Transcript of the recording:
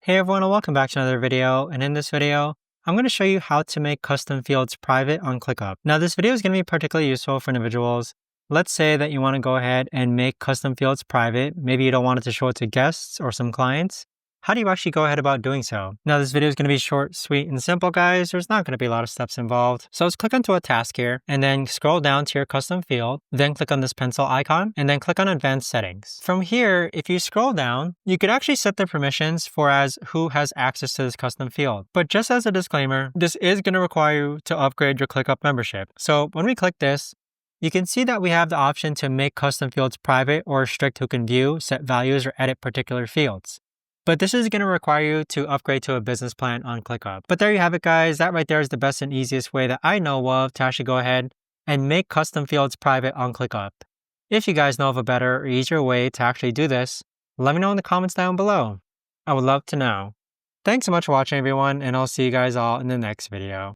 Hey everyone, and welcome back to another video. And in this video, I'm going to show you how to make custom fields private on ClickUp. Now this video is going to be particularly useful for individuals. Let's say that you want to go ahead and make custom fields private. Maybe you don't want it to show it to guests or some clients. How do you actually go ahead about doing so? Now this video is going to be short, sweet, and simple, guys. There's not going to be a lot of steps involved. So let's click onto a task here and then scroll down to your custom field. Then click on this pencil icon and then click on advanced settings. From here, if you scroll down, you could actually set the permissions for as who has access to this custom field. But just as a disclaimer, this is going to require you to upgrade your ClickUp membership. So when we click this, you can see that we have the option to make custom fields private or restrict who can view, set values, or edit particular fields. But this is going to require you to upgrade to a business plan on ClickUp. But there you have it, guys. That right there is the best and easiest way that I know of to actually go ahead and make custom fields private on ClickUp. If you guys know of a better or easier way to actually do this, let me know in the comments down below. I would love to know. Thanks so much for watching, everyone, and I'll see you guys all in the next video.